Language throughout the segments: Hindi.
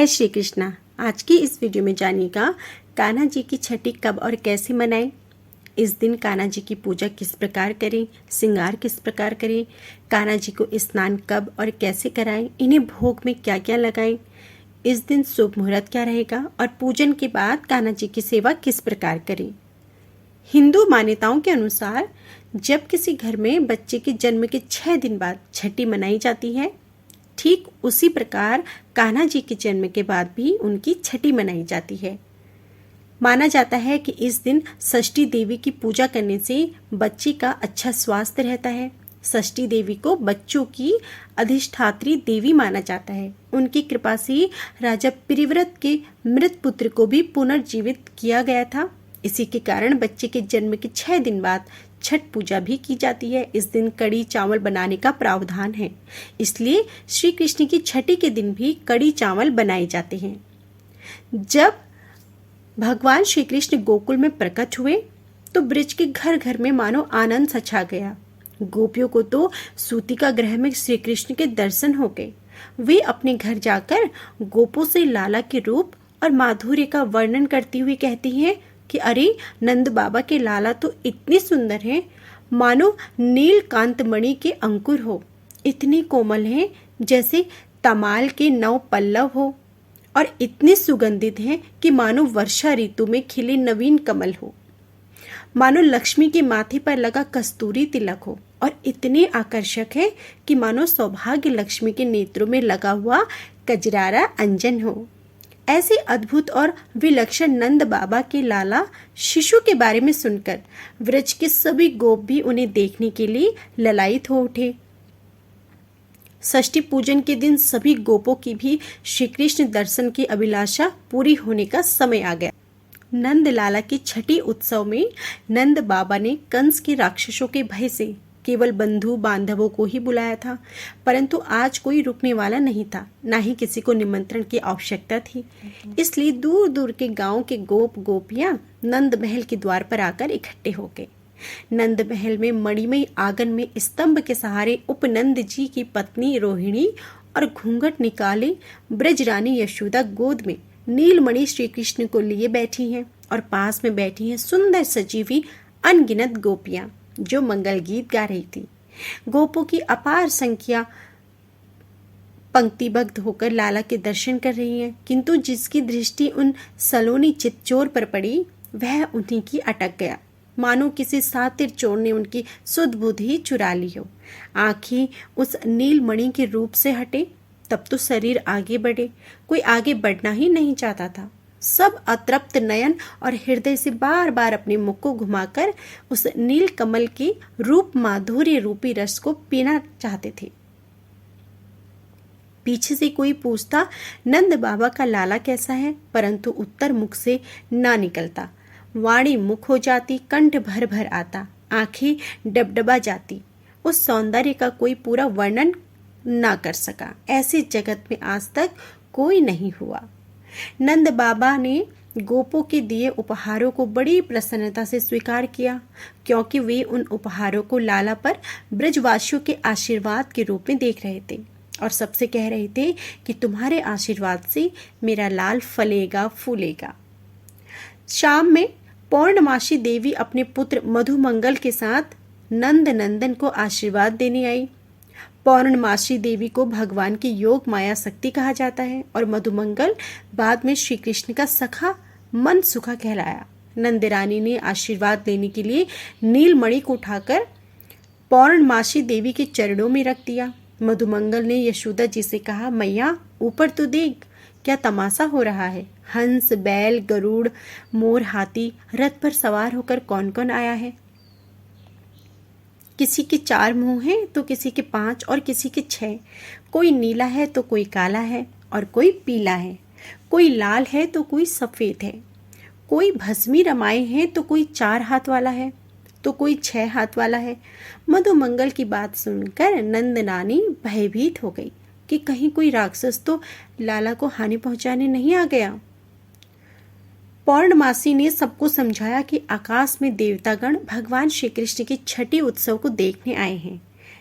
जय श्री कृष्णा। आज की इस वीडियो में जानिएगा कान्हा जी की छठी कब और कैसे मनाएं। इस दिन कान्हा जी की पूजा किस प्रकार करें, श्रृंगार किस प्रकार करें, कान्हा जी को स्नान कब और कैसे कराएं, इन्हें भोग में क्या क्या लगाएं, इस दिन शुभ मुहूर्त क्या रहेगा और पूजन के बाद कान्हा जी की सेवा किस प्रकार करें। हिंदू मान्यताओं के अनुसार जब किसी घर में बच्चे के जन्म के 6 दिन बाद छठी मनाई जाती है, ठीक उसी प्रकार कान्हा जी के जन्म के बाद भी उनकी छठी मनाई जाती है। माना जाता है कि इस दिन षष्ठी देवी की पूजा करने से बच्चे का अच्छा स्वास्थ्य रहता है। षष्ठी देवी को बच्चों की अधिष्ठात्री देवी माना जाता है। उनकी कृपा से राजा प्रिव्रत के मृत पुत्र को भी पुनर्जीवित किया गया था। इसी के कारण बच्चे के जन्म के 6 दिन बाद छठ पूजा भी की जाती है। इस दिन कड़ी चावल बनाने का प्रावधान है, इसलिए श्री कृष्ण की छठी के दिन भी कड़ी चावल बनाए जाते हैं। जब भगवान श्री कृष्ण गोकुल में प्रकट हुए तो ब्रज के घर घर में मानो आनंद सा छा गया। गोपियों को तो सूतिका गृह में श्री कृष्ण के दर्शन हो गए। वे अपने घर जाकर गोपों से लाला के रूप और माधुर्य का वर्णन करती हुई कहती हैं कि अरे नंद बाबा के लाला तो इतने सुंदर हैं, मानो नीलकांत मणि के अंकुर हो, इतने कोमल हैं जैसे तमाल के 9 पल्लव हो, और इतने सुगंधित हैं कि मानो वर्षा ऋतु में खिले नवीन कमल हो, मानो लक्ष्मी के माथे पर लगा कस्तूरी तिलक हो, और इतने आकर्षक हैं कि मानो सौभाग्य लक्ष्मी के नेत्रों में लगा हुआ कजरारा अंजन हो। ऐसे अद्भुत और विलक्षण नंद बाबा के लाला शिशु के बारे में सुनकर व्रज के सभी गोप भी उन्हें देखने के लिए ललायित हो उठे। षष्ठी पूजन के दिन सभी गोपों की भी श्री कृष्ण दर्शन की अभिलाषा पूरी होने का समय आ गया। नंद लाला की छठी उत्सव में नंद बाबा ने कंस के राक्षसों के भय से केवल बंधु बांधवों को ही बुलाया था, परंतु आज कोई रुकने वाला नहीं था, ना ही किसी को निमंत्रण की आवश्यकता थी। इसलिए दूर दूर के गांव के गोप गोपियां नंद महल के द्वार पर आकर इकट्ठे हो गए। नंद महल में मणिमय आंगन में स्तंभ के सहारे उपनंद जी की पत्नी रोहिणी और घूंघट निकाले ब्रजरानी यशोदा गोद में नीलमणि श्री कृष्ण को लिए बैठी हैं, और पास में बैठी हैं सुंदर सजी हुई अनगिनत गोपियां जो मंगल गीत गा रही थी। गोपों की अपार संख्या पंक्तिबद्ध होकर लाला के दर्शन कर रही हैं, किंतु जिसकी दृष्टि उन सलोनी चितचोर पर पड़ी वह उन्हीं की अटक गया, मानो किसी सातिर चोर ने उनकी सुध बुद्धि ही चुरा ली हो। आंखें उस नीलमणि के रूप से हटे तब तो शरीर आगे बढ़े, कोई आगे बढ़ना ही नहीं चाहता था। सब अतृप्त नयन और हृदय से बार बार अपने मुख को घुमाकर उस नील कमल के रूप माधुर्य रूपी रस को पीना चाहते थे। पीछे से कोई पूछता नंद बाबा का लाला कैसा है, परंतु उत्तर मुख से ना निकलता। वाणी मुख हो जाती, कंठ भर भर आता, आंखें डबडबा जाती। उस सौंदर्य का कोई पूरा वर्णन ना कर सका। ऐसे जगत में आज तक कोई नहीं हुआ। नंद बाबा ने गोपों के दिए उपहारों को बड़ी प्रसन्नता से स्वीकार किया, क्योंकि वे उन उपहारों को लाला पर ब्रजवासियों के आशीर्वाद के रूप में देख रहे थे, और सबसे कह रहे थे कि तुम्हारे आशीर्वाद से मेरा लाल फलेगा फूलेगा। शाम में पौर्णमासी देवी अपने पुत्र मधुमंगल के साथ नंद नंदन को आशीर्वाद देने आई। पौर्णमासी देवी को भगवान की योग माया शक्ति कहा जाता है, और मधुमंगल बाद में श्री कृष्ण का सखा मन सुखा कहलाया। नंद रानी ने आशीर्वाद लेने के लिए नीलमणि को उठाकर पौर्णमासी देवी के चरणों में रख दिया। मधुमंगल ने यशोदा जी से कहा, मैया ऊपर तो देख, क्या तमाशा हो रहा है। हंस, बैल, गरुड़, मोर, हाथी रथ पर सवार होकर कौन कौन आया है। किसी के 4 मुंह हैं तो किसी के 5 और किसी के 6। कोई नीला है तो कोई काला है और कोई पीला है, कोई लाल है तो कोई सफ़ेद है, कोई भस्मी रमाए हैं तो कोई 4 हाथ वाला है तो कोई 6 हाथ वाला है। मधुमंगल की बात सुनकर नंद रानी भयभीत हो गई कि कहीं कोई राक्षस तो लाला को हानि पहुंचाने नहीं आ गया। पौर्णमासी ने सबको समझाया कि आकाश में देवतागण भगवान श्री कृष्ण की छठी उत्सव को देखने आए हैं।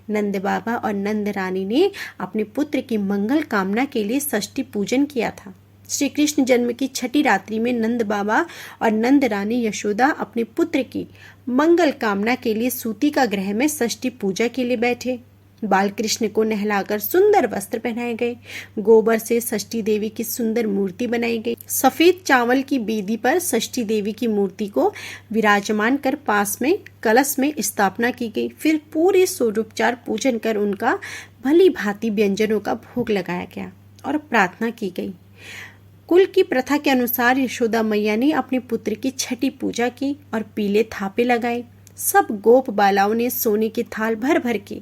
नंद बाबा और नंद रानी ने अपने पुत्र की मंगल कामना के लिए षष्ठी पूजन किया था। श्री कृष्ण जन्म की छठी रात्रि में नंद बाबा और नंद रानी यशोदा अपने पुत्र की मंगल कामना के लिए सूतिका गृह में षष्ठी पूजा के लिए बैठे। बाल कृष्ण को नहलाकर सुंदर वस्त्र पहनाए गए। गोबर से षष्ठी देवी की सुंदर मूर्ति बनाई गई। सफेद चावल की बेदी पर षष्ठी देवी की मूर्ति को विराजमान कर पास में कलश में स्थापना की गई। फिर पूरे षोडोपचार पूजन कर उनका भली भांति व्यंजनों का भोग लगाया गया और प्रार्थना की गई। कुल की प्रथा के अनुसार यशोदा मैया ने अपने पुत्र की छठी पूजा की और पीले थापे लगाए। सब गोप बालाओं ने सोने के थाल भर भर के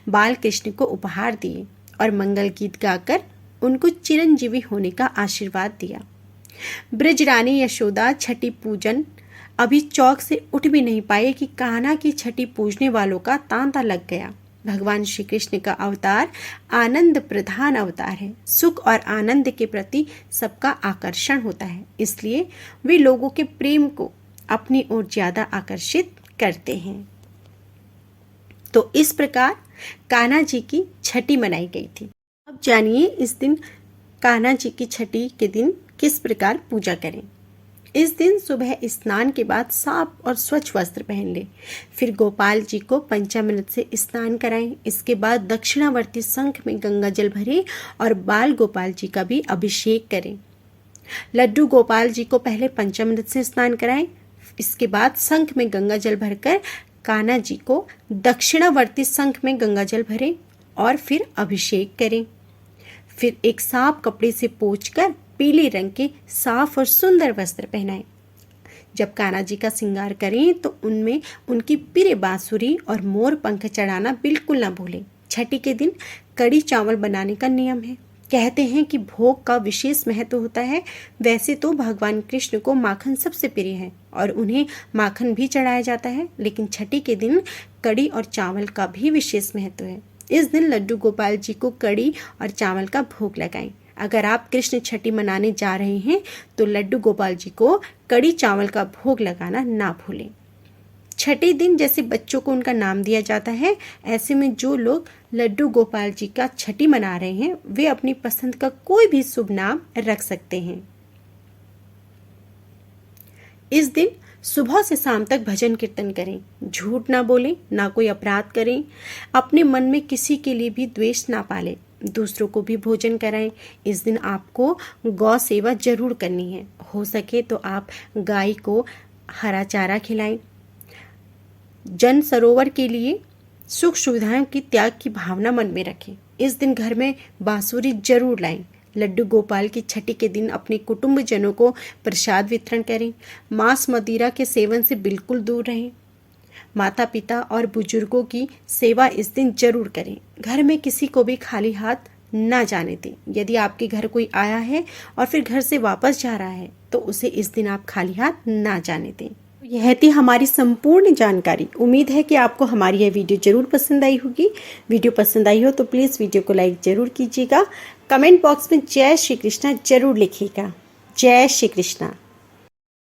बाल कृष्ण को उपहार दिए और मंगल गीत गाकर उनको चिरंजीवी होने का आशीर्वाद दिया। ब्रजरानी यशोदा छठी पूजन अभी चौक से उठ भी नहीं पाए कि कान्हा की छठी पूजने वालों का तांता लग गया। भगवान श्री कृष्ण का अवतार आनंद प्रधान अवतार है। सुख और आनंद के प्रति सबका आकर्षण होता है, इसलिए वे लोगों के प्रेम को अपनी ओर ज्यादा आकर्षित करते हैं। तो इस प्रकार कान्हा जी की छठी मनाई गई थी। अब जानिए इस दिन कान्हा जी की छठी के दिन किस प्रकार पूजा करें। इस दिन सुबह स्नान के बाद साफ और स्वच्छ वस्त्र पहन ले। फिर गोपाल जी को पंचामृत से स्नान कराएं। इसके बाद दक्षिणावर्ती शंख में गंगा जल भरें और बाल गोपाल जी का भी अभिषेक करें। लड्डू गोपाल जी को पहले पंचामृत से स्नान कराएं। इसके बाद शंख में गंगा जल भरकर कान्हा जी को दक्षिणावर्ती शंख में गंगा जल भरें और फिर अभिषेक करें। फिर एक साफ कपड़े से पोंछकर पीले रंग के साफ और सुंदर वस्त्र पहनाएं। जब कान्हा जी का श्रृंगार करें तो उनमें उनकी प्रिय बांसुरी और मोर पंख चढ़ाना बिल्कुल न भूलें। छठी के दिन कड़ी चावल बनाने का नियम है। कहते हैं कि भोग का विशेष महत्व होता है। वैसे तो भगवान कृष्ण को माखन सबसे प्रिय है और उन्हें माखन भी चढ़ाया जाता है, लेकिन छठी के दिन कड़ी और चावल का भी विशेष महत्व है। इस दिन लड्डू गोपाल जी को कड़ी और चावल का भोग लगाएं। अगर आप कृष्ण छठी मनाने जा रहे हैं तो लड्डू गोपाल जी को कड़ी चावल का भोग लगाना ना भूलें। छठे दिन जैसे बच्चों को उनका नाम दिया जाता है, ऐसे में जो लोग लड्डू गोपाल जी का छठी मना रहे हैं वे अपनी पसंद का कोई भी शुभ नाम रख सकते हैं। इस दिन सुबह से शाम तक भजन कीर्तन करें। झूठ ना बोलें, ना कोई अपराध करें। अपने मन में किसी के लिए भी द्वेष ना पालें। दूसरों को भी भोजन कराएं। इस दिन आपको गौ सेवा जरूर करनी है। हो सके तो आप गाय को हरा चारा खिलाएं। जन सरोवर के लिए सुख सुविधाओं की त्याग की भावना मन में रखें। इस दिन घर में बांसुरी जरूर लाएं। लड्डू गोपाल की छठी के दिन अपने कुटुंब जनों को प्रसाद वितरण करें। मांस मदिरा के सेवन से बिल्कुल दूर रहें। माता पिता और बुजुर्गों की सेवा इस दिन जरूर करें। घर में किसी को भी खाली हाथ ना जाने दें। यदि आपके घर कोई आया है और फिर घर से वापस जा रहा है तो उसे इस दिन आप खाली हाथ ना जाने दें। यह थी हमारी संपूर्ण जानकारी। उम्मीद है कि आपको हमारी यह वीडियो जरूर पसंद आई होगी। वीडियो पसंद आई हो तो प्लीज़ वीडियो को लाइक जरूर कीजिएगा। कमेंट बॉक्स में जय श्री कृष्णा जरूर लिखिएगा। जय श्री कृष्णा।